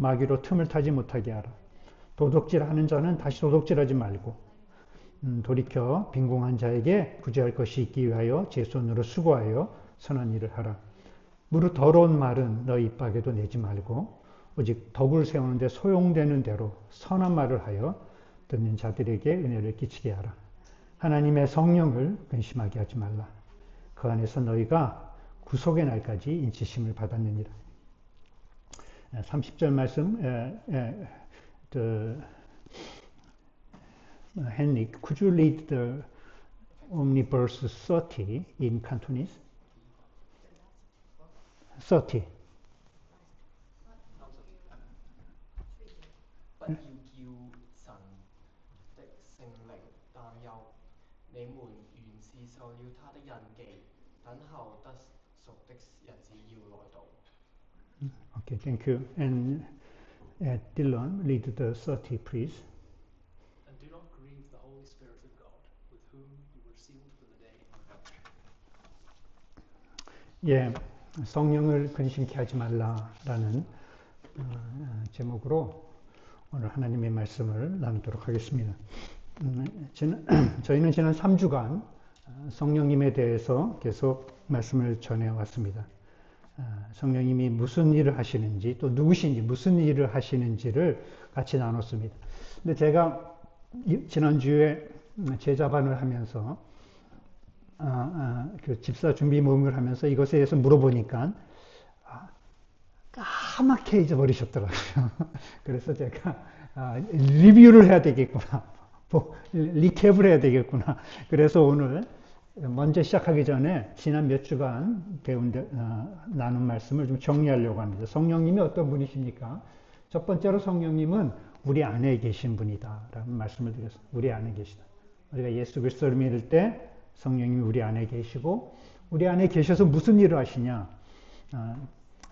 마귀로 틈을 타지 못하게 하라. 도둑질하는 자는 다시 도둑질하지 말고 돌이켜 빈궁한 자에게 구제할 것이 있기 위하여 제 손으로 수고하여 선한 일을 하라. 무릇 더러운 말은 너희 입 밖에도 내지 말고 오직 덕을 세우는데 소용되는 대로 선한 말을 하여 듣는 자들에게 은혜를 끼치게 하라. 하나님의 성령을 근심하게 하지 말라. 그 안에서 너희가 구속의 날까지 인치심을 받았느니라. 30절 말씀, Henrik, could you read the only verse 30 in Cantonese? 30. Bất要叫神的聖靈擔憂，你們原是受了他的印記，等候得贖的日子要來到。 Okay, thank you. And Dylan, read the 30, please. And do not grieve the Holy Spirit of God, with whom you were sealed for the day of redemption. 예, 성령을 근심케 하지 말라라는 제목으로 오늘 하나님의 말씀을 나누도록 하겠습니다. 저희는 지난 3주간 성령님에 대해서 계속 말씀을 전해왔습니다. 성령님이 무슨 일을 하시는지 또 누구신지 무슨 일을 하시는지를 같이 나눴습니다. 근데 제가 지난주에 제자반을 하면서 그 집사 준비 모임을 하면서 이것에 대해서 물어보니까 까맣게 잊어버리셨더라고요. 그래서 제가 리뷰를 해야 되겠구나, 리캡을 해야 되겠구나. 그래서 오늘 먼저 시작하기 전에 지난 몇 주간 나눈 말씀을 좀 정리하려고 합니다. 성령님이 어떤 분이십니까? 첫 번째로 성령님은 우리 안에 계신 분이다 라는 말씀을 드렸습니다. 우리 안에 계시다. 우리가 예수 그리스도를 믿을 때 성령님이 우리 안에 계시고, 우리 안에 계셔서 무슨 일을 하시냐?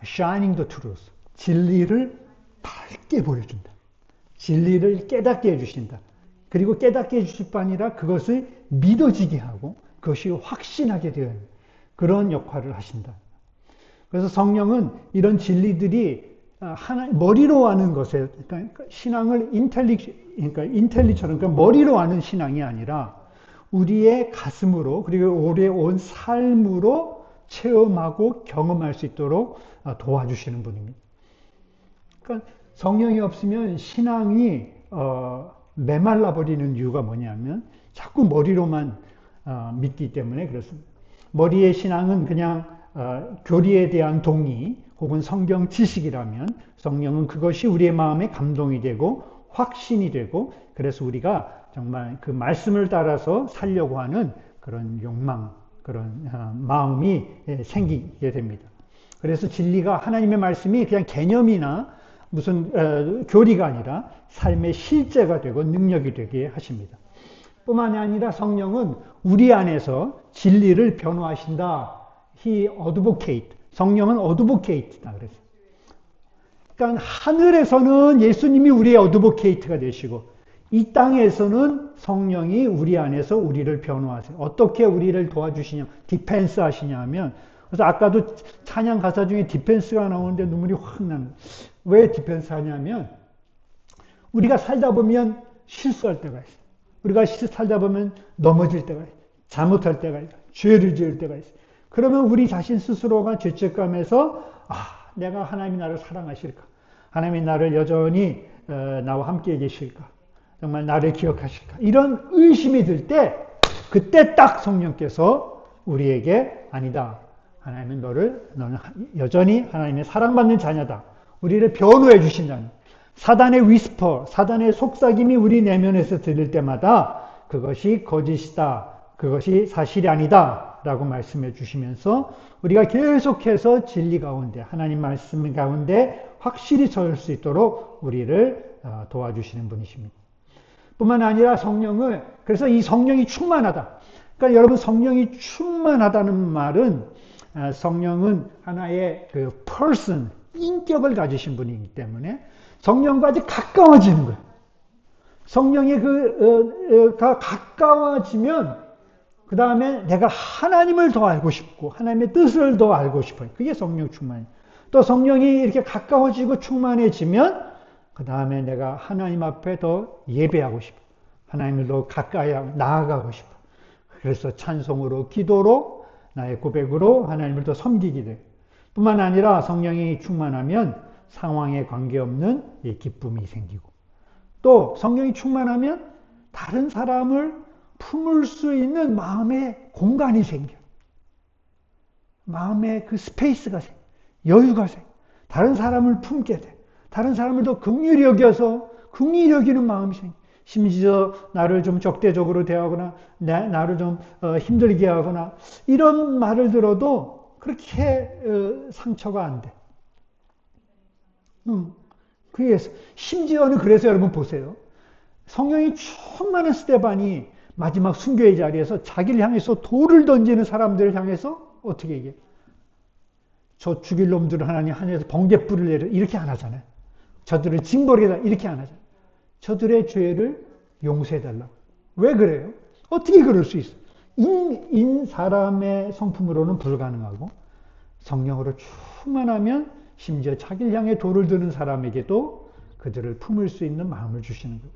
Shining the truth. 진리를 밝게 보여준다. 진리를 깨닫게 해주신다. 그리고 깨닫게 해주실 뿐 아니라 그것을 믿어지게 하고 그것이 확신하게 되는 그런 역할을 하신다. 그래서 성령은 이런 진리들이 머리로 아는 것에, 그러니까 신앙을 인텔리처럼, 그러니까 머리로 아는 신앙이 아니라 우리의 가슴으로, 그리고 오래 온 삶으로 체험하고 경험할 수 있도록 도와주시는 분입니다. 그러니까 성령이 없으면 신앙이 메말라 버리는 이유가 뭐냐면 자꾸 머리로만 믿기 때문에 그렇습니다. 머리의 신앙은 그냥 교리에 대한 동의 혹은 성경 지식이라면, 성령은 그것이 우리의 마음에 감동이 되고 확신이 되고, 그래서 우리가 정말 그 말씀을 따라서 살려고 하는 그런 욕망, 그런 마음이 생기게 됩니다. 그래서 진리가, 하나님의 말씀이 그냥 개념이나 무슨 교리가 아니라 삶의 실제가 되고 능력이 되게 하십니다. 뿐만이 아니라 성령은 우리 안에서 진리를 변호하신다. He advocate. 성령은 advocate다 그랬어요. 그러니까 하늘에서는 예수님이 우리의 advocate가 되시고, 이 땅에서는 성령이 우리 안에서 우리를 변호하세요. 어떻게 우리를 도와주시냐, 디펜스 하시냐 하면, 그래서 아까도 찬양 가사 중에 디펜스가 나오는데 눈물이 확 나는. 왜 디펜스 하냐면, 우리가 살다 보면 실수할 때가 있어요. 우리가 살다 보면 넘어질 때가 있어요. 잘못할 때가 있어요. 죄를 지을 때가 있어요. 그러면 우리 자신 스스로가 죄책감에서 내가 하나님이 나를 사랑하실까? 하나님이 나를 여전히 나와 함께 계실까? 정말 나를 기억하실까? 이런 의심이 들 때, 그때 딱 성령께서 우리에게 아니다. 하나님은 너는 여전히 하나님의 사랑받는 자녀다. 우리를 변호해 주신다는. 사단의 위스퍼, 사단의 속삭임이 우리 내면에서 들릴 때마다 그것이 거짓이다. 그것이 사실이 아니다. 라고 말씀해 주시면서 우리가 계속해서 진리 가운데, 하나님 말씀 가운데 확실히 설 수 있도록 우리를 도와주시는 분이십니다. 뿐만 아니라 성령을, 그래서 이 성령이 충만하다. 그러니까 여러분, 성령이 충만하다는 말은 성령은 하나의 그 person, 인격을 가지신 분이기 때문에 성령과 아주 가까워지는 거예요. 성령이 가 가까워지면 그 다음에 내가 하나님을 더 알고 싶고 하나님의 뜻을 더 알고 싶어요. 그게 성령 충만이에요. 또 성령이 이렇게 가까워지고 충만해지면 그 다음에 내가 하나님 앞에 더 예배하고 싶어. 하나님을 더 가까이 나아가고 싶어. 그래서 찬송으로, 기도로, 나의 고백으로 하나님을 더 섬기게 돼. 뿐만 아니라 성령이 충만하면 상황에 관계없는 이 기쁨이 생기고, 또 성령이 충만하면 다른 사람을 품을 수 있는 마음의 공간이 생겨. 마음의 그 스페이스가 생겨. 여유가 생겨. 다른 사람을 품게 돼. 다른 사람을 더 긍휼히 여겨서 긍휼히 여기는 마음이 생겨. 심지어 나를 좀 적대적으로 대하거나 나를 좀 힘들게 하거나 이런 말을 들어도 그렇게 상처가 안 돼. 그래서 심지어는 그래서 여러분 보세요. 성령이 충만한 스데반이 마지막 순교의 자리에서 자기를 향해서 돌을 던지는 사람들을 향해서 어떻게 얘기해? 저 죽일 놈들을 하나님 하늘에서 번갯불을 내려 이렇게 안 하잖아요. 저들을 징벌해라 이렇게 안 하잖아요. 저들의 죄를 용서해달라고. 왜 그래요? 어떻게 그럴 수 있어? 사람의 성품으로는 불가능하고 성령으로 충만하면 심지어 자기를 향해 돌을 드는 사람에게도 그들을 품을 수 있는 마음을 주시는 거예요.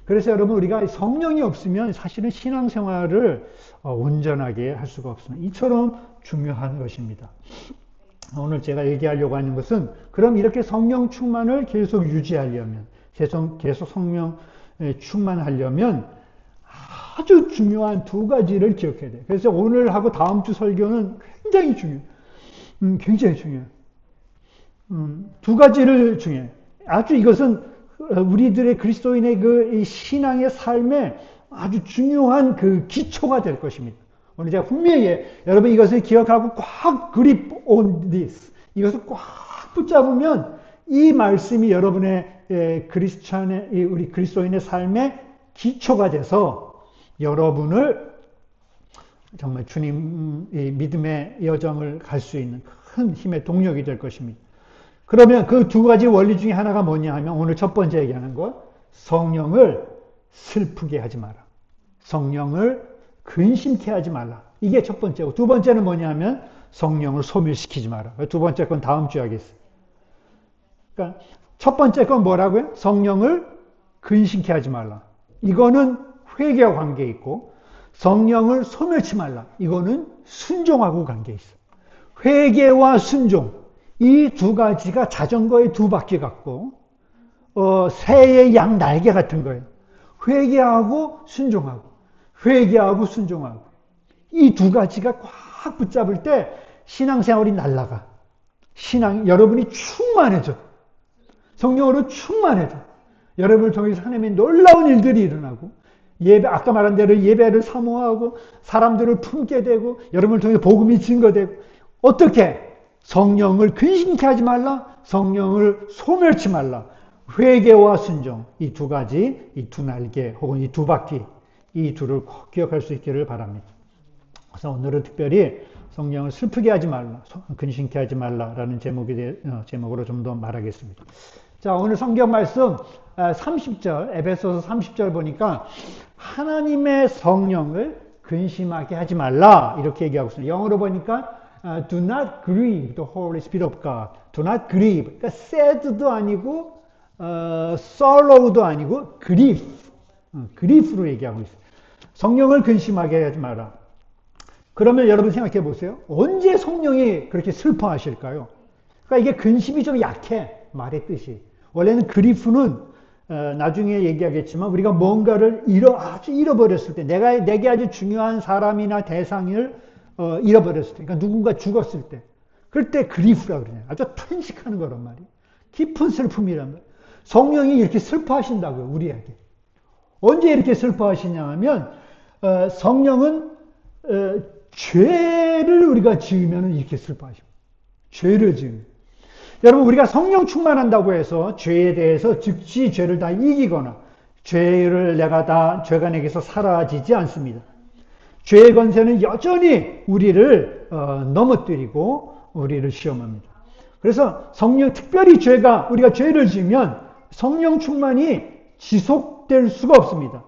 그래서 여러분 우리가 성령이 없으면 사실은 신앙생활을 온전하게 할 수가 없습니다. 이처럼 중요한 것입니다. 오늘 제가 얘기하려고 하는 것은 그럼 이렇게 성령 충만을 계속 유지하려면 계속 성령 충만하려면 아주 중요한 두 가지를 기억해야 돼요. 그래서 오늘하고 다음 주 설교는 굉장히 중요해요. 굉장히 중요해요. 두 가지를 중요해요. 아주 이것은 우리들의 그리스도인의 그 신앙의 삶에 아주 중요한 그 기초가 될 것입니다. 오늘 제가 분명히 여러분 이것을 기억하고 꽉 grip on this. 이것을 꽉 붙잡으면 이 말씀이 여러분의 우리 그리스도인의 삶의 기초가 돼서 여러분을 정말 주님 믿음의 여정을 갈 수 있는 큰 힘의 동력이 될 것입니다. 그러면 그 두 가지 원리 중에 하나가 뭐냐 하면 오늘 첫 번째 얘기하는 것, 성령을 슬프게 하지 마라. 성령을 근심케 하지 말라. 이게 첫 번째고, 두 번째는 뭐냐 하면 성령을 소멸시키지 마라. 두 번째 건 다음 주에 하겠습니다. 그러니까 첫 번째 건 뭐라고요? 성령을 근심케 하지 말라. 이거는 회개와 관계 있고, 성령을 소멸치 말라. 이거는 순종하고 관계 있어. 회개와 순종. 이 두 가지가 자전거의 두 바퀴 같고, 새의 양 날개 같은 거예요. 회개하고 순종하고, 회개하고 순종하고. 이 두 가지가 꽉 붙잡을 때 신앙생활이 날아가. 여러분이 충만해져. 성령으로 충만해져. 여러분을 통해서 하나님의 놀라운 일들이 일어나고, 아까 말한 대로 예배를 사모하고, 사람들을 품게 되고, 여러분을 통해서 복음이 증거되고, 어떻게? 성령을 근심케 하지 말라, 성령을 소멸치 말라. 회개와 순종, 이 두 가지, 이 두 날개, 혹은 이 두 바퀴, 이 둘을 꼭 기억할 수 있기를 바랍니다. 그래서 오늘은 특별히 성령을 슬프게 하지 말라, 근심케 하지 말라라는 제목으로 좀 더 말하겠습니다. 자, 오늘 성경 말씀 30절, 에베소서 30절 보니까 하나님의 성령을 근심하게 하지 말라 이렇게 얘기하고 있어요. 영어로 보니까 do not grieve the Holy Spirit of God. do not grieve. 그러니까 sad도 아니고 sorrow도 아니고 grief로 얘기하고 있어요. 성령을 근심하게 하지 마라. 그러면 여러분 생각해 보세요. 언제 성령이 그렇게 슬퍼하실까요? 그러니까 이게 근심이 좀 약해. 말의 뜻이. 원래는 그리프는 나중에 얘기하겠지만 우리가 뭔가를 아주 잃어버렸을 때, 내게 아주 중요한 사람이나 대상을 잃어버렸을 때, 그러니까 누군가 죽었을 때, 그럴 때 그리프라고 그러냐. 아주 탄식하는 거란 말이에요. 깊은 슬픔이란 말이에요. 성령이 이렇게 슬퍼하신다고요, 우리에게. 언제 이렇게 슬퍼하시냐 하면 성령은 죄를 우리가 지으면 이렇게 슬퍼하십니다. 죄를 지으면. 여러분, 우리가 성령 충만한다고 해서 죄에 대해서 즉시 죄를 다 이기거나 죄가 내게서 사라지지 않습니다. 죄의 권세는 여전히 우리를 넘어뜨리고 우리를 시험합니다. 그래서 특별히 우리가 죄를 지으면 성령 충만이 지속될 수가 없습니다.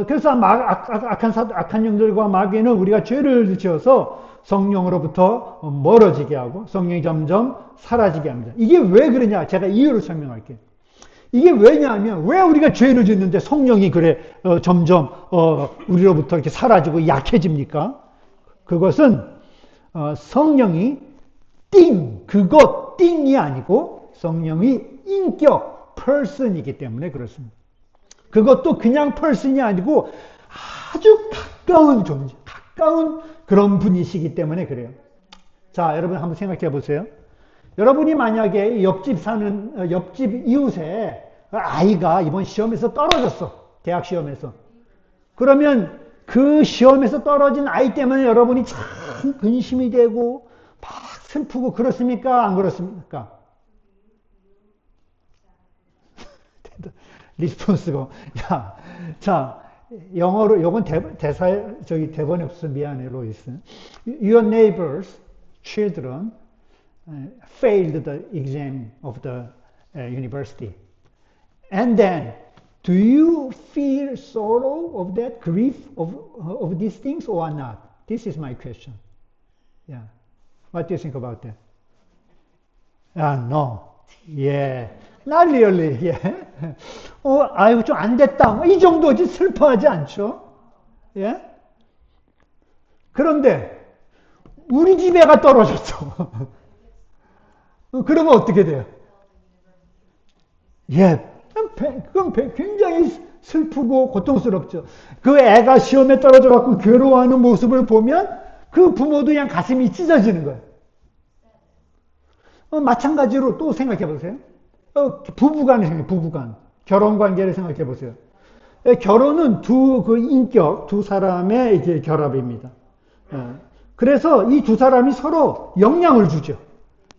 그래서 악한 영들과 마귀는 우리가 죄를 지어서 성령으로부터 멀어지게 하고 성령이 점점 사라지게 합니다. 이게 왜 그러냐? 제가 이유를 설명할게요. 이게 왜냐하면 왜 우리가 죄를 짓는데 성령이 그래 점점 우리로부터 이렇게 사라지고 약해집니까? 그것은 성령이 그것 띵이 아니고 성령이 인격 person이기 때문에 그렇습니다. 그것도 그냥 person이 아니고 아주 가까운 존재, 가까운 그런 분이시기 때문에 그래요. 자, 여러분 한번 생각해 보세요. 여러분이 만약에 옆집 이웃에 아이가 이번 시험에서 떨어졌어. 대학 시험에서. 그러면 그 시험에서 떨어진 아이 때문에 여러분이 참 근심이 되고 막 슬프고 그렇습니까? 안 그렇습니까? 리스폰스가 자, 영어로 요건 대본에 없어. 미안해, 로이스. Your neighbors children failed the exam of the university. And then, do you feel sorrow of that, grief of these things or not? This is my question. Yeah. What do you think about that? No. Yeah. Not really. Yeah. 아이고, 좀 안 됐다. 이 정도지 슬퍼하지 않죠? 예? 그런데, 우리 집 애가 떨어졌어. 그러면 어떻게 돼요? 예. 그건 굉장히 슬프고 고통스럽죠. 그 애가 시험에 떨어져갖고 괴로워하는 모습을 보면 그 부모도 그냥 가슴이 찢어지는 거예요. 마찬가지로 또 생각해 보세요. 부부간을 생각해, 부부간. 결혼 관계를 생각해 보세요. 결혼은 두 사람의 이제 결합입니다. 그래서 이 두 사람이 서로 영향을 주죠.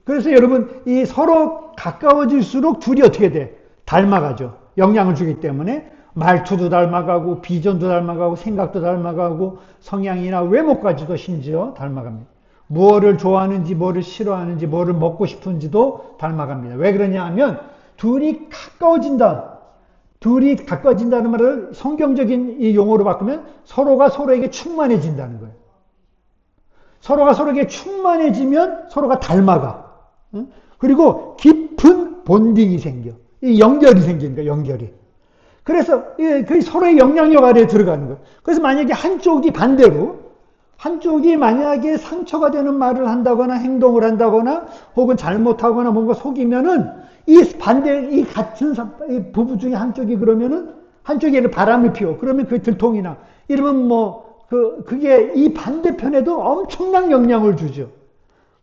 그래서 여러분, 이 서로 가까워질수록 둘이 어떻게 돼? 닮아가죠. 영향을 주기 때문에 말투도 닮아가고 비전도 닮아가고 생각도 닮아가고 성향이나 외모까지도 심지어 닮아갑니다. 무엇을 좋아하는지 뭐를 싫어하는지 뭐를 먹고 싶은지도 닮아갑니다. 왜 그러냐 하면 둘이 가까워진다는 말을 성경적인 이 용어로 바꾸면 서로가 서로에게 충만해진다는 거예요. 서로가 서로에게 충만해지면 서로가 닮아가. 그리고 깊은 본딩이 생겨. 이 연결이 생기는 거예요, 연결이. 그래서 그 서로의 영향력 아래에 들어가는 거예요. 그래서 만약에 한쪽이 만약에 상처가 되는 말을 한다거나 행동을 한다거나 혹은 잘못하거나 뭔가 속이면은 이 같은 부부 중에 한쪽이 그러면은 한쪽에는 바람을 피워. 그러면 그게 들통이나 이러면 그게 이 반대편에도 엄청난 영향을 주죠.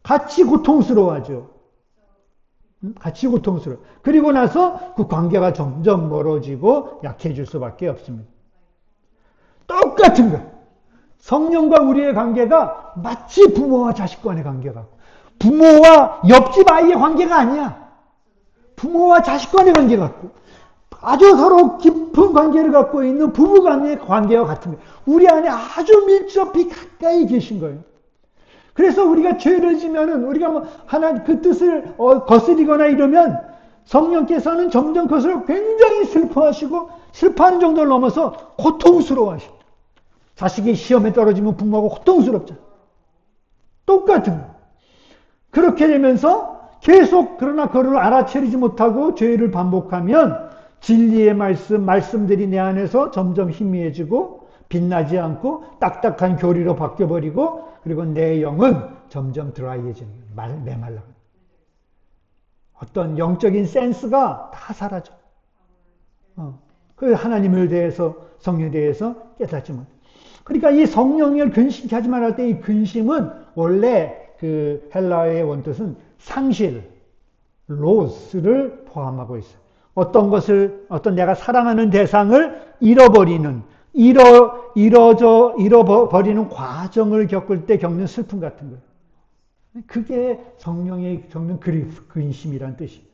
같이 고통스러워하죠. 같이 고통스러워. 그리고 나서 그 관계가 점점 멀어지고 약해질 수밖에 없습니다. 똑같은 거예요. 성령과 우리의 관계가 마치 부모와 자식 간의 관계 같고, 부모와 옆집 아이의 관계가 아니야. 부모와 자식 간의 관계 같고, 아주 서로 깊은 관계를 갖고 있는 부부 간의 관계와 같은 거예요. 우리 안에 아주 밀접히 가까이 계신 거예요. 그래서 우리가 죄를 지면은 우리가 하나님 그 뜻을 거스리거나 이러면 성령께서는 점점 그것을 굉장히 슬퍼하시고 슬퍼하는 정도를 넘어서 고통스러워하시고 자식이 시험에 떨어지면 부모하고 고통스럽잖아. 똑같은 거. 그렇게 되면서 계속 그러나 그를 알아채리지 못하고 죄를 반복하면 진리의 말씀들이 내 안에서 점점 희미해지고 빛나지 않고 딱딱한 교리로 바뀌어버리고 그리고 내 영은 점점 드라이해지는 거예요. 메말라. 어떤 영적인 센스가 다 사라져. 그 하나님을 대해서 성령에 대해서 깨닫지 못. 그러니까 이 성령을 근심케 하지 말할 때 이 근심은 원래 그 헬라어의 원뜻은 상실, 로스를 포함하고 있어요. 어떤 내가 사랑하는 대상을 잃어버리는 잃어버리는 과정을 겪을 때 겪는 슬픔 같은 거예요. 그게 성령의 겪는 근심이란 뜻이에요.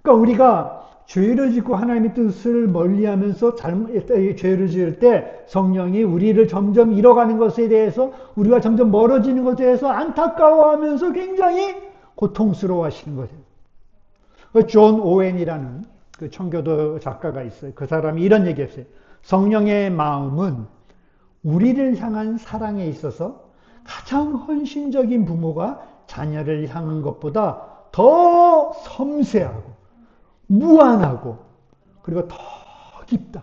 그러니까 우리가 죄를 짓고 하나님의 뜻을 멀리하면서 죄를 지을 때 성령이 우리를 점점 잃어가는 것에 대해서 우리가 점점 멀어지는 것에 대해서 안타까워하면서 굉장히 고통스러워하시는 거예요. 존 오웬이라는 그 청교도 작가가 있어요. 그 사람이 이런 얘기했어요. 성령의 마음은 우리를 향한 사랑에 있어서 가장 헌신적인 부모가 자녀를 향한 것보다 더 섬세하고 무한하고 그리고 더 깊다.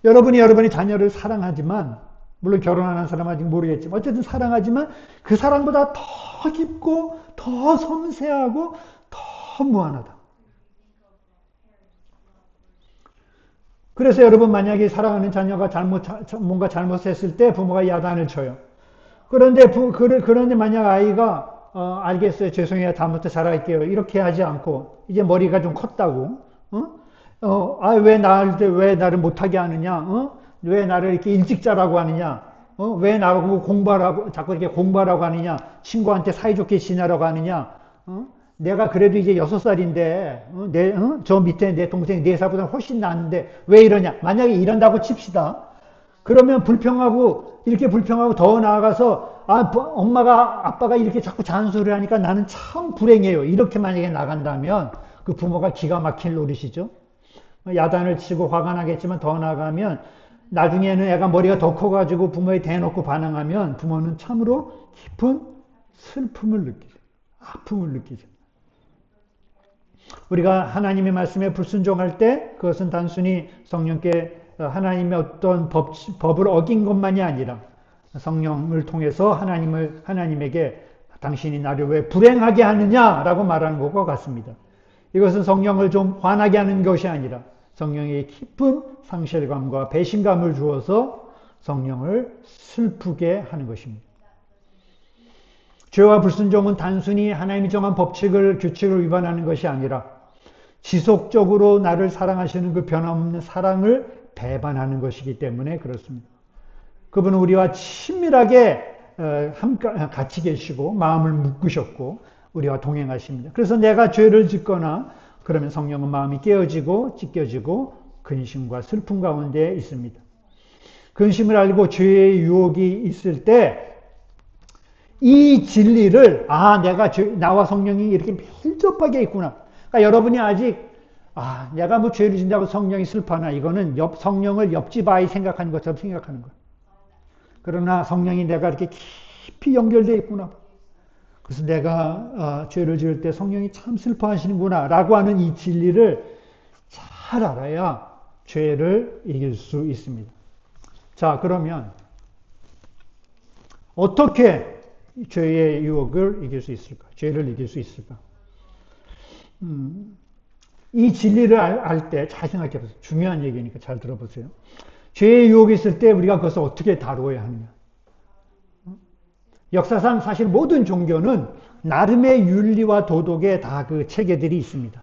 여러분이 자녀를 사랑하지만, 물론 결혼하는 사람은 아직 모르겠지만 어쨌든 사랑하지만 그 사랑보다 더 깊고 더 섬세하고 더 무한하다. 그래서 여러분 만약에 사랑하는 자녀가 뭔가 잘못했을 때 부모가 야단을 쳐요. 그런데 만약 아이가 알겠어요. 죄송해요. 다음부터 잘할게요. 이렇게 하지 않고 이제 머리가 좀 컸다고. 왜 나를 못하게 하느냐? 왜 나를 이렇게 일찍 자라고 하느냐? 왜 나하고 자꾸 이렇게 공부하라고 하느냐? 친구한테 사이좋게 지내라고 하느냐? 내가 그래도 이제 6살인데, 저 밑에 내 동생 4살보다 훨씬 나은데 왜 이러냐? 만약에 이런다고 칩시다. 그러면 이렇게 불평하고 더 나아가서, 아빠가 이렇게 자꾸 잔소리를 하니까 나는 참 불행해요. 이렇게 만약에 나간다면 그 부모가 기가 막힐 노릇이죠. 야단을 치고 화가 나겠지만 더 나아가면 나중에는 애가 머리가 더 커가지고 부모에 대놓고 반항하면 부모는 참으로 깊은 슬픔을 느끼죠. 아픔을 느끼죠. 우리가 하나님의 말씀에 불순종할 때 그것은 단순히 성령께 하나님의 어떤 법을 어긴 것만이 아니라 성령을 통해서 하나님에게 당신이 나를 왜 불행하게 하느냐라고 말하는 것과 같습니다. 이것은 성령을 좀 화나게 하는 것이 아니라 성령의 깊은 상실감과 배신감을 주어서 성령을 슬프게 하는 것입니다. 죄와 불순종은 단순히 하나님이 정한 규칙을 위반하는 것이 아니라 지속적으로 나를 사랑하시는 그 변함없는 사랑을 배반하는 것이기 때문에 그렇습니다. 그분은 우리와 친밀하게 같이 계시고 마음을 묶으셨고 우리와 동행하십니다. 그래서 내가 죄를 짓거나 그러면 성령은 마음이 깨어지고 찢겨지고 근심과 슬픔 가운데 있습니다. 근심을 알고 죄의 유혹이 있을 때 이 진리를 나와 성령이 이렇게 밀접하게 있구나. 그러니까 여러분이 아직 내가 뭐 죄를 짓는다고 성령이 슬퍼하나, 이거는 성령을 옆집 아이 생각하는 것처럼 생각하는 거예요. 그러나 성령이 내가 이렇게 깊이 연결되어 있구나. 그래서 내가 죄를 지을 때 성령이 참 슬퍼하시는구나 라고 하는 이 진리를 잘 알아야 죄를 이길 수 있습니다. 자, 그러면 어떻게 죄의 유혹을 이길 수 있을까? 죄를 이길 수 있을까? 이 진리를 알 때 잘 생각해 보세요. 중요한 얘기니까 잘 들어보세요. 죄의 유혹이 있을 때 우리가 그것을 어떻게 다루어야 하느냐. 역사상 사실 모든 종교는 나름의 윤리와 도덕의 다 그 체계들이 있습니다.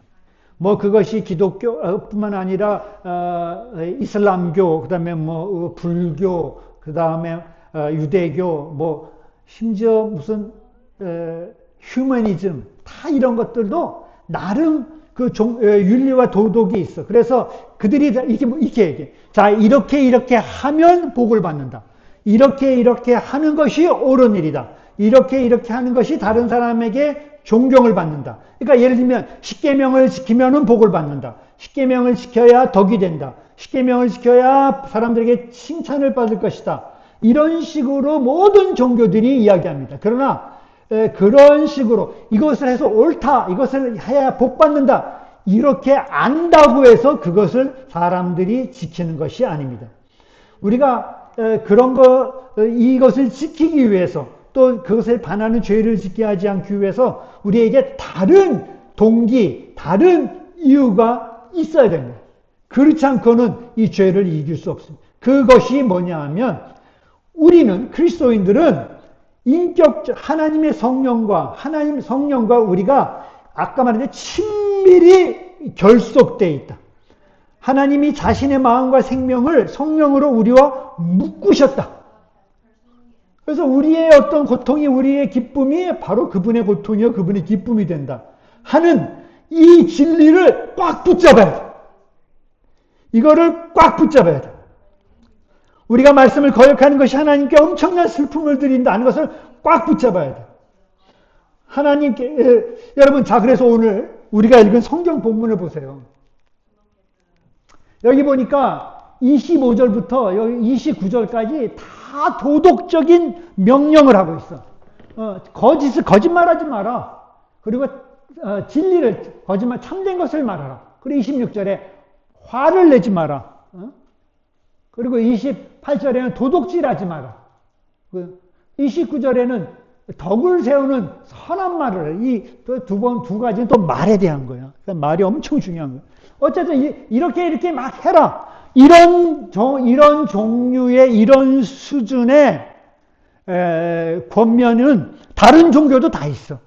뭐 그것이 기독교뿐만 아니라 이슬람교, 그다음에 뭐 불교, 그다음에 유대교, 심지어 무슨 휴머니즘, 다 이런 것들도 나름 그 윤리와 도덕이 있어. 그래서 그들이 이렇게 얘기해. 자, 이렇게 하면 복을 받는다. 이렇게 하는 것이 옳은 일이다. 이렇게 하는 것이 다른 사람에게 존경을 받는다. 그러니까 예를 들면 십계명을 지키면은 복을 받는다. 십계명을 지켜야 덕이 된다. 십계명을 지켜야 사람들에게 칭찬을 받을 것이다. 이런 식으로 모든 종교들이 이야기합니다. 그러나 그런 식으로 이것을 해서 옳다, 이것을 해야 복 받는다, 이렇게 안다고 해서 그것을 사람들이 지키는 것이 아닙니다. 우리가 이것을 지키기 위해서, 또 그것을 반하는 죄를 짓게 하지 않기 위해서 우리에게 다른 동기, 다른 이유가 있어야 됩니다. 그렇지 않고는 이 죄를 이길 수 없습니다. 그것이 뭐냐 하면, 우리는, 그리스도인들은 하나님의 성령과 우리가 아까 말했듯이 친밀히 결속되어 있다. 하나님이 자신의 마음과 생명을 성령으로 우리와 묶으셨다. 그래서 우리의 어떤 고통이, 우리의 기쁨이 바로 그분의 고통이요 그분의 기쁨이 된다 하는 이 진리를 꽉 붙잡아야 돼. 이거를 꽉 붙잡아야 돼. 우리가 말씀을 거역하는 것이 하나님께 엄청난 슬픔을 드린다는 것을 꽉 붙잡아야 돼. 여러분, 자, 그래서 오늘 우리가 읽은 성경 본문을 보세요. 여기 보니까 25절부터 여기 29절까지 다 도덕적인 명령을 하고 있어. 거짓말하지 마라. 그리고 진리를 거짓말 참된 것을 말하라. 그리고 26절에 화를 내지 마라. 그리고 28절에는 도둑질하지 마라. 29절에는 덕을 세우는 선한 말을 이 두 가지는 또 말에 대한 거야. 그러니까 말이 엄청 중요한 거야. 어쨌든 이렇게 막 해라. 이런 종류의 이런 수준의 권면은 다른 종교도 다 있어.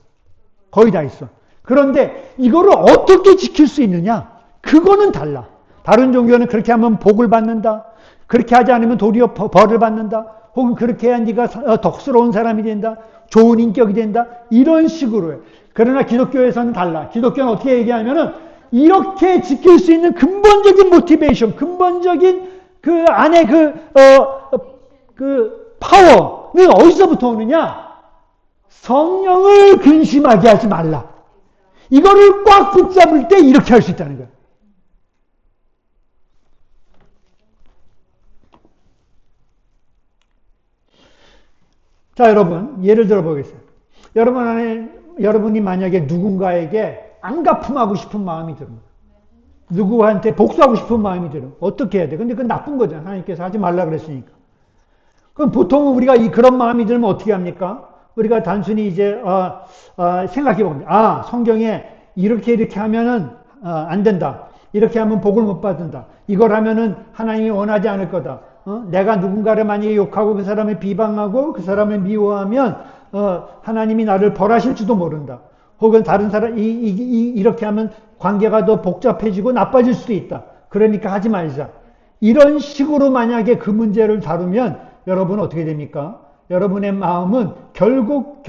거의 다 있어. 그런데 이거를 어떻게 지킬 수 있느냐? 그거는 달라. 다른 종교는 그렇게 하면 복을 받는다. 그렇게 하지 않으면 도리어 벌을 받는다. 혹은 그렇게 해야 네가 덕스러운 사람이 된다. 좋은 인격이 된다. 이런 식으로 해. 그러나 기독교에서는 달라. 기독교는 어떻게 얘기하면은 이렇게 지킬 수 있는 근본적인 모티베이션, 근본적인 그 안에 그 파워는 어디서부터 오느냐? 성령을 근심하게 하지 말라. 이거를 꽉 붙잡을 때 이렇게 할 수 있다는 거야. 자, 여러분, 예를 들어 보겠습니다. 여러분이 만약에 누군가에게 안갚음하고 싶은 마음이 들면, 누구한테 복수하고 싶은 마음이 들면, 어떻게 해야 돼? 근데 그건 나쁜 거잖아. 하나님께서 하지 말라 그랬으니까. 그럼 보통 우리가 그런 마음이 들면 어떻게 합니까? 우리가 단순히 이제, 생각해 봅니다. 성경에 이렇게 하면은, 안 된다. 이렇게 하면 복을 못 받는다. 이걸 하면은 하나님이 원하지 않을 거다. 내가 누군가를 만약에 욕하고 그 사람을 비방하고 그 사람을 미워하면 하나님이 나를 벌하실지도 모른다. 혹은 다른 사람 이렇게 하면 관계가 더 복잡해지고 나빠질 수도 있다. 그러니까 하지 말자. 이런 식으로 만약에 그 문제를 다루면 여러분 어떻게 됩니까? 여러분의 마음은 결코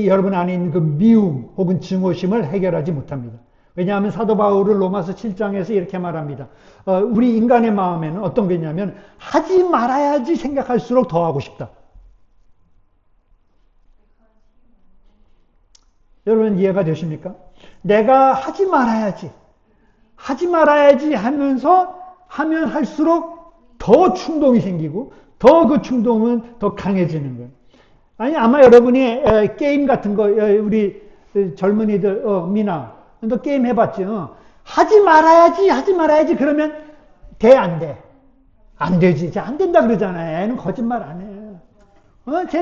여러분 안에 있는 그 미움 혹은 증오심을 해결하지 못합니다. 왜냐하면 사도 바울은 로마서 7장에서 이렇게 말합니다. 우리 인간의 마음에는 어떤 게 있냐면 하지 말아야지 생각할수록 더 하고 싶다. 여러분 이해가 되십니까? 내가 하지 말아야지 하면서 하면 할수록 더 충동이 생기고 더 그 충동은 더 강해지는 거예요. 아마 여러분이 게임 같은 거 우리 젊은이들 미나 너 게임 해봤지? 하지 말아야지 그러면 안 돼? 안 되지. 안 된다 그러잖아요. 애는 거짓말 안 해.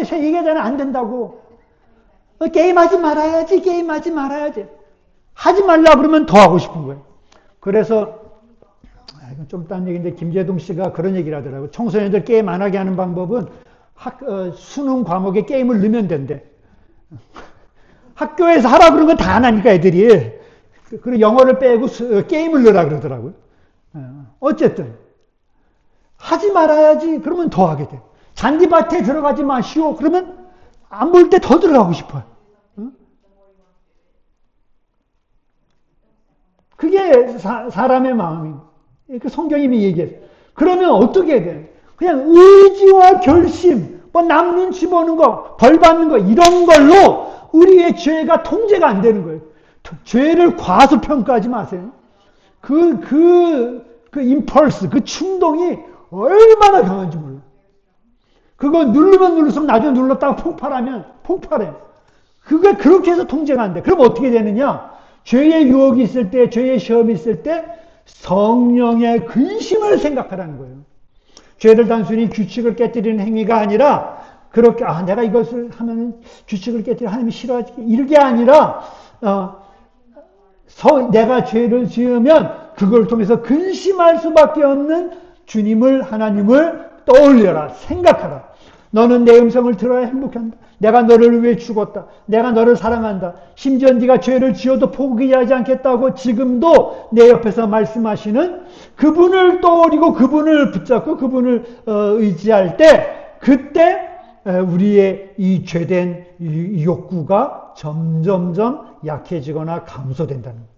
제 얘기하잖아. 안 된다고. 게임하지 말아야지. 하지 말라 그러면 더 하고 싶은 거예요. 그래서 이건 좀 딴 얘기인데 김재동 씨가 그런 얘기를 하더라고요. 청소년들 게임 안 하게 하는 방법은 수능 과목에 게임을 넣으면 된대. 학교에서 하라 그런 건 다 안 하니까 애들이. 그리고 영어를 빼고 게임을 넣으라 그러더라고요. 어쨌든 하지 말아야지 그러면 더 하게 돼. 잔디밭에 들어가지 마시오 그러면 안 볼 때 더 들어가고 싶어요. 그게 사람의 마음입니다. 성경이 얘기해요. 그러면 어떻게 해야 돼? 그냥 의지와 결심, 남 눈치 보는 거, 벌 받는 거 이런 걸로 우리의 죄가 통제가 안 되는 거예요. 죄를 과소평가하지 마세요. 그 임펄스, 그 충동이 얼마나 강한지 몰라. 그거 누르면 누를수록 나중에 눌렀다가 폭발해요. 그게 그렇게 해서 통제가 안 돼. 그럼 어떻게 되느냐? 죄의 유혹이 있을 때, 죄의 시험이 있을 때 성령의 근심을 생각하라는 거예요. 죄를 단순히 규칙을 깨뜨리는 행위가 아니라 그렇게 내가 이것을 하면 규칙을 깨뜨려 하나님이 싫어하지 이게 아니라 내가 죄를 지으면 그걸 통해서 근심할 수밖에 없는 주님을 하나님을 떠올려라. 생각하라. 너는 내 음성을 들어야 행복한다. 내가 너를 위해 죽었다. 내가 너를 사랑한다. 심지어 네가 죄를 지어도 포기하지 않겠다고 지금도 내 옆에서 말씀하시는 그분을 떠올리고 그분을 붙잡고 그분을 의지할 때 그때 우리의 이 죄된 이 욕구가 점점점 약해지거나 감소된다는 거예요.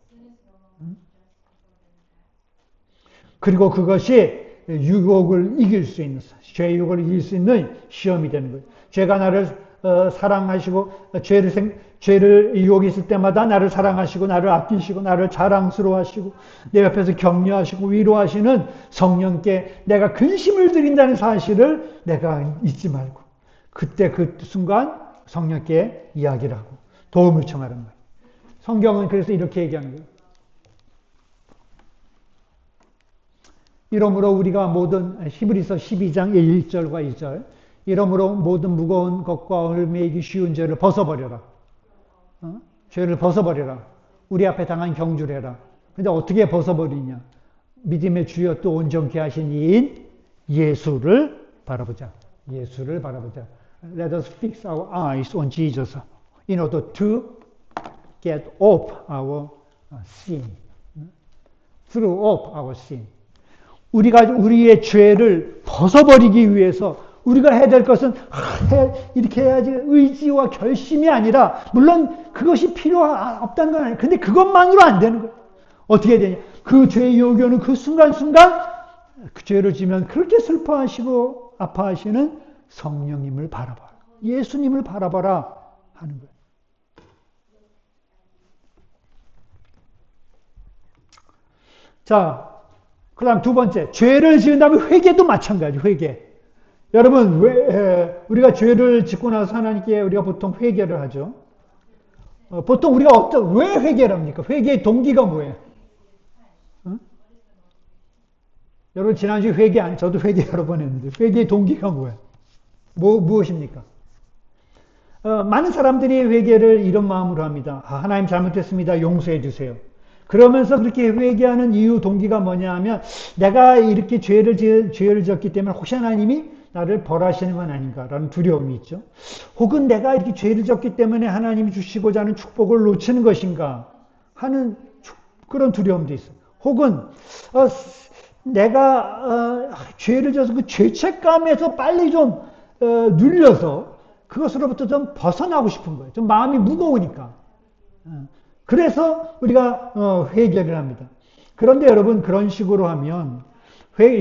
그리고 그것이 유혹을 이길 수 있는, 죄의 유혹을 이길 수 있는 시험이 되는 거예요. 죄가 나를 사랑하시고 죄를 유혹이 있을 때마다 나를 사랑하시고 나를 아끼시고 나를 자랑스러워하시고 내 옆에서 격려하시고 위로하시는 성령께 내가 근심을 드린다는 사실을 내가 잊지 말고 그때 그 순간 성령께 이야기를 하고 도움을 청하란 말이에요. 성경은 그래서 이렇게 얘기하는 거예요. 이러므로 우리가 모든 히브리서 12장 1절과 2절 이러므로 모든 무거운 것과 얽매이기 쉬운 죄를 벗어버려라. 죄를 벗어버려라. 우리 앞에 당한 경주를 해라. 근데 어떻게 벗어버리냐? 믿음의 주여 또 온전케 하신 이인 예수를 바라보자. 예수를 바라보자. Let us fix our eyes on Jesus in order to get off our sin. Through off our sin. 우리가 우리의 죄를 벗어버리기 위해서 우리가 해야 될 것은 이렇게 해야지 의지와 결심이 아니라 물론 그것이 필요 없다는 건 아니에요. 근데 그것만으로 안 되는 거예요. 어떻게 해야 되냐? 그 죄의 요구는 그 순간순간 그 죄를 지면 그렇게 슬퍼하시고 아파하시는 성령님을 바라봐라. 예수님을 바라봐라 하는 거예요. 자, 그 다음 두 번째, 죄를 지은 다음에 회개도 마찬가지, 회개. 여러분, 우리가 죄를 짓고 나서 하나님께 우리가 보통 회개를 하죠. 보통 우리가 왜 회개를 합니까? 회개의 동기가 뭐예요? 응? 여러분, 지난주에 저도 회개 여러 번 했는데, 회개의 동기가 뭐예요? 무엇입니까? 많은 사람들이 회개를 이런 마음으로 합니다. 하나님 잘못했습니다. 용서해 주세요. 그러면서 그렇게 회개하는 이유 동기가 뭐냐 하면 내가 이렇게 죄를 지었기 때문에 혹시 하나님이 나를 벌하시는 건 아닌가라는 두려움이 있죠. 혹은 내가 이렇게 죄를 졌기 때문에 하나님이 주시고자 하는 축복을 놓치는 것인가 하는 그런 두려움도 있어요. 혹은 내가 죄를 져서 그 죄책감에서 빨리 좀 눌려서 그것으로부터 좀 벗어나고 싶은 거예요. 좀 마음이 무거우니까. 그래서 우리가 회개를 합니다. 그런데 여러분 그런 식으로 하면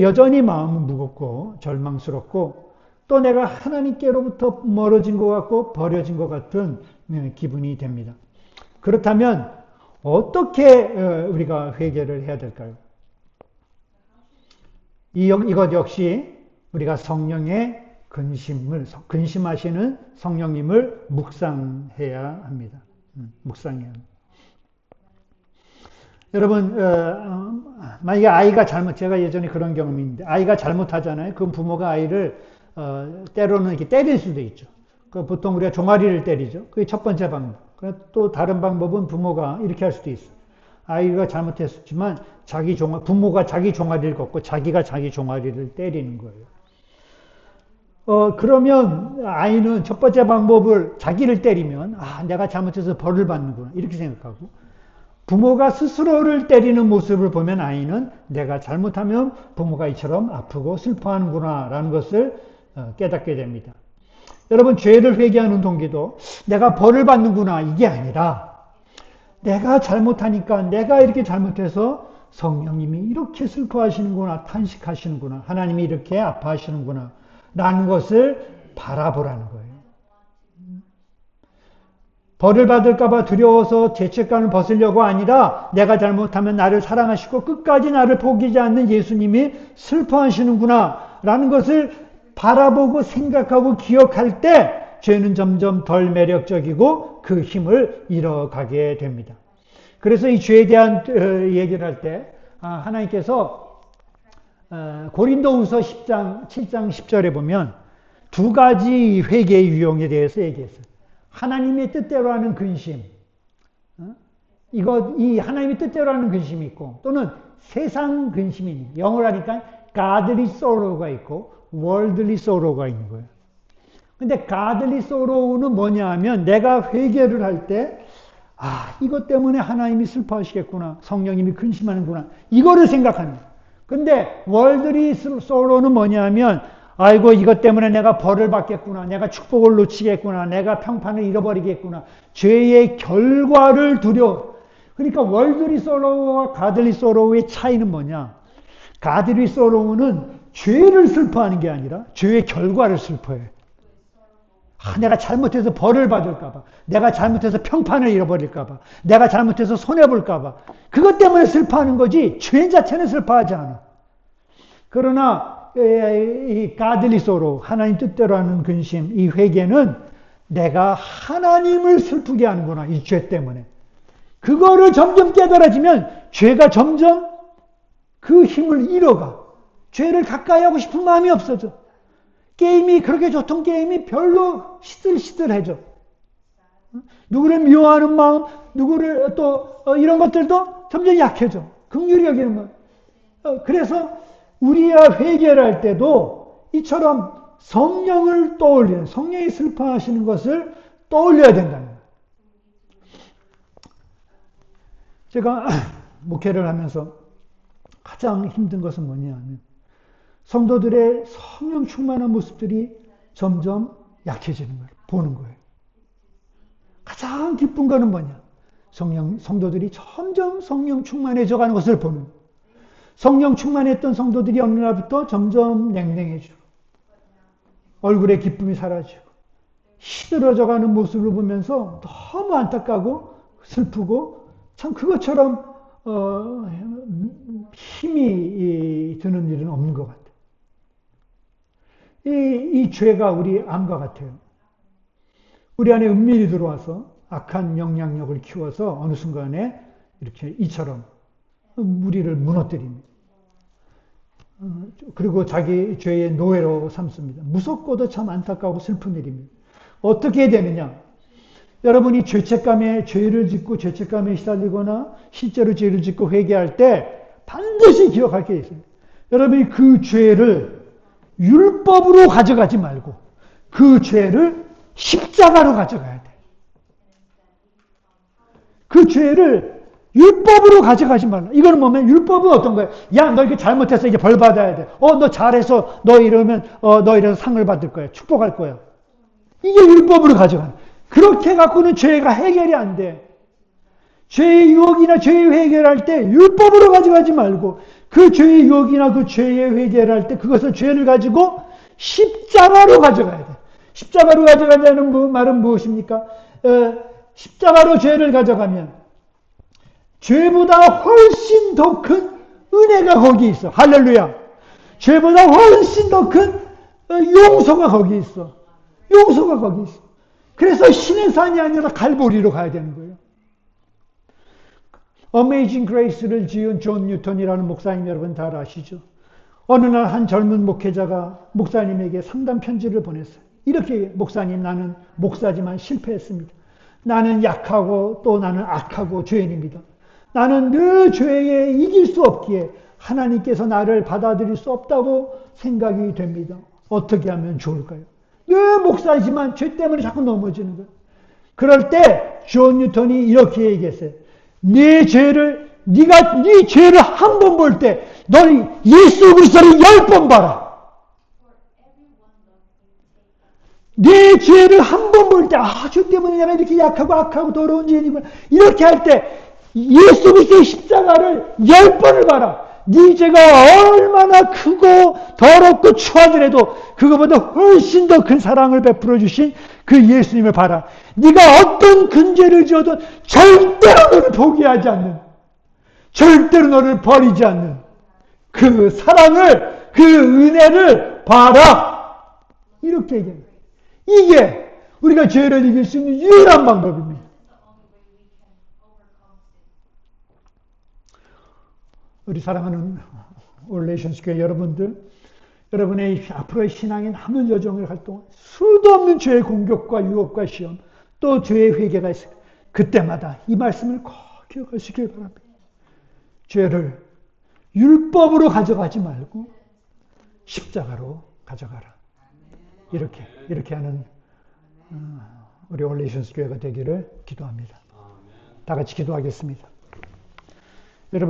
여전히 마음은 무겁고 절망스럽고 또 내가 하나님께로부터 멀어진 것 같고 버려진 것 같은 기분이 됩니다. 그렇다면 어떻게 우리가 회개를 해야 될까요? 이것 역시 우리가 성령의 근심하시는 성령님을 묵상해야 합니다. 묵상해야 합니다. 여러분, 만약에 아이가 제가 예전에 그런 경험이 있는데, 아이가 잘못하잖아요. 그럼 부모가 아이를, 때로는 이렇게 때릴 수도 있죠. 보통 우리가 종아리를 때리죠. 그게 첫 번째 방법. 또 다른 방법은 부모가 이렇게 할 수도 있어요. 아이가 잘못했지만, 부모가 자기 종아리를 걷고 자기가 자기 종아리를 때리는 거예요. 그러면 아이는 첫 번째 방법을 자기를 때리면, 내가 잘못해서 벌을 받는구나. 이렇게 생각하고, 부모가 스스로를 때리는 모습을 보면 아이는 내가 잘못하면 부모가 이처럼 아프고 슬퍼하는구나 라는 것을 깨닫게 됩니다. 여러분 죄를 회개하는 동기도 내가 벌을 받는구나 이게 아니라 내가 잘못하니까 내가 이렇게 잘못해서 성령님이 이렇게 슬퍼하시는구나 탄식하시는구나 하나님이 이렇게 아파하시는구나 라는 것을 바라보라는 거예요. 벌을 받을까봐 두려워서 죄책감을 벗으려고 아니라 내가 잘못하면 나를 사랑하시고 끝까지 나를 포기하지 않는 예수님이 슬퍼하시는구나 라는 것을 바라보고 생각하고 기억할 때 죄는 점점 덜 매력적이고 그 힘을 잃어가게 됩니다. 그래서 이 죄에 대한 얘기를 할 때 하나님께서 고린도후서 10장 7장 10절에 보면 두 가지 회개의 유형에 대해서 얘기했어요. 하나님의 뜻대로 하는 근심. 이 하나님의 뜻대로 하는 근심이 있고, 또는 세상 근심이 있는, 영어로 하니까 godly sorrow가 있고, worldly sorrow가 있는 거예요. 근데 godly sorrow는 뭐냐 하면, 내가 회개를 할 때, 이것 때문에 하나님이 슬퍼하시겠구나, 성령님이 근심하는구나, 이거를 생각하는 거예요. 근데 worldly sorrow는 뭐냐 하면, 아이고 이것 때문에 내가 벌을 받겠구나. 내가 축복을 놓치겠구나. 내가 평판을 잃어버리겠구나. 죄의 결과를 두려워. 그러니까 월드리 소로우와 가들리 소로우의 차이는 뭐냐? 가들리 소로우는 죄를 슬퍼하는 게 아니라 죄의 결과를 슬퍼해. 내가 잘못해서 벌을 받을까봐, 내가 잘못해서 평판을 잃어버릴까봐, 내가 잘못해서 손해볼까봐, 그것 때문에 슬퍼하는 거지 죄 자체는 슬퍼하지 않아. 그러나 이 가들리 소로, 하나님 뜻대로 하는 근심, 이 회개는 내가 하나님을 슬프게 하는구나, 이 죄 때문에. 그거를 점점 깨달아지면 죄가 점점 그 힘을 잃어가. 죄를 가까이 하고 싶은 마음이 없어져. 게임이, 그렇게 좋던 게임이 별로 시들시들해져. 누구를 미워하는 마음, 누구를 또 이런 것들도 점점 약해져. 긍휼히 여기는 것. 그래서 우리가 회개를 할 때도 이처럼 성령을 떠올리는, 성령이 슬퍼하시는 것을 떠올려야 된다는 거예요. 제가 목회를 하면서 가장 힘든 것은 뭐냐면 성도들의 성령 충만한 모습들이 점점 약해지는 걸 보는 거예요. 가장 기쁜 거는 뭐냐? 성도들이 점점 성령 충만해져 가는 것을 보는 거예요. 성령 충만했던 성도들이 어느 날부터 점점 냉랭해지고 얼굴에 기쁨이 사라지고 시들어져 가는 모습을 보면서 너무 안타까고 슬프고 참 그것처럼 힘이 드는 일은 없는 것 같아요. 이 죄가 우리 암과 같아요. 우리 안에 은밀히 들어와서 악한 영향력을 키워서 어느 순간에 이렇게 이처럼 우리를 무너뜨립니다. 그리고 자기 죄의 노예로 삼습니다. 무섭고도 참 안타까우고 슬픈 일입니다. 어떻게 되느냐? 여러분이 죄책감에 죄를 짓고 죄책감에 시달리거나 실제로 죄를 짓고 회개할 때 반드시 기억할 게 있어요. 여러분이 그 죄를 율법으로 가져가지 말고 그 죄를 십자가로 가져가야 돼. 그 죄를 율법으로 가져가지 말라. 이거는 뭐면 율법은 어떤 거예요? 야, 너 이렇게 잘못해서 이게 벌 받아야 돼. 너 잘해서 너 이러면 너 이래서 상을 받을 거야. 축복할 거야. 이게 율법으로 가져가는. 그렇게 갖고는 죄가 해결이 안 돼. 죄의 유혹이나 죄의 회개를 때 율법으로 가져가지 말고 그 죄의 유혹이나 그 죄의 회개를 때 그것을 죄를 가지고 십자가로 가져가야 돼. 십자가로 가져간다는 말은 무엇입니까? 십자가로 죄를 가져가면 죄보다 훨씬 더 큰 은혜가 거기 있어. 할렐루야. 죄보다 훨씬 더 큰 용서가 거기 있어. 용서가 거기 있어. 그래서 신의 산이 아니라 갈보리로 가야 되는 거예요. Amazing Grace를 지은 존 뉴턴이라는 목사님 여러분 다 아시죠? 어느 날 한 젊은 목회자가 목사님에게 상담 편지를 보냈어요. 이렇게 목사님, 나는 목사지만 실패했습니다. 나는 약하고 또 나는 악하고 죄인입니다. 나는 늘 죄에 이길 수 없기에 하나님께서 나를 받아들일 수 없다고 생각이 됩니다. 어떻게 하면 좋을까요? 늘 목사지만 죄 때문에 자꾸 넘어지는 거예요. 그럴 때 존 뉴턴이 이렇게 얘기했어요. 네 죄를 한 번 볼 때 너는 예수 그리스도를 10번 봐라. 네 죄를 한 번 볼 때 죄 때문에 내가 이렇게 약하고 악하고 더러운 죄인이구나. 이렇게 할 때 예수 그리스도의 십자가를 10번을 봐라. 네 죄가 얼마나 크고 더럽고 추하더라도 그거보다 훨씬 더 큰 사랑을 베풀어 주신 그 예수님을 봐라. 네가 어떤 근죄를 지어도 절대로 너를 포기하지 않는, 절대로 너를 버리지 않는 그 사랑을, 그 은혜를 봐라. 이렇게 얘기합니다. 이게 우리가 죄를 이길 수 있는 유일한 방법입니다. 우리 사랑하는 올레이션스 교회 여러분들, 여러분의 앞으로의 신앙의 남은 여정을 할 동안 수도 없는 죄의 공격과 유혹과 시험, 또 죄의 회개가 있어요. 그때마다 이 말씀을 꼭 기억하시길 바랍니다. 죄를 율법으로 가져가지 말고 십자가로 가져가라. 이렇게 하는 우리 올레이션스 교회가 되기를 기도합니다. 다 같이 기도하겠습니다.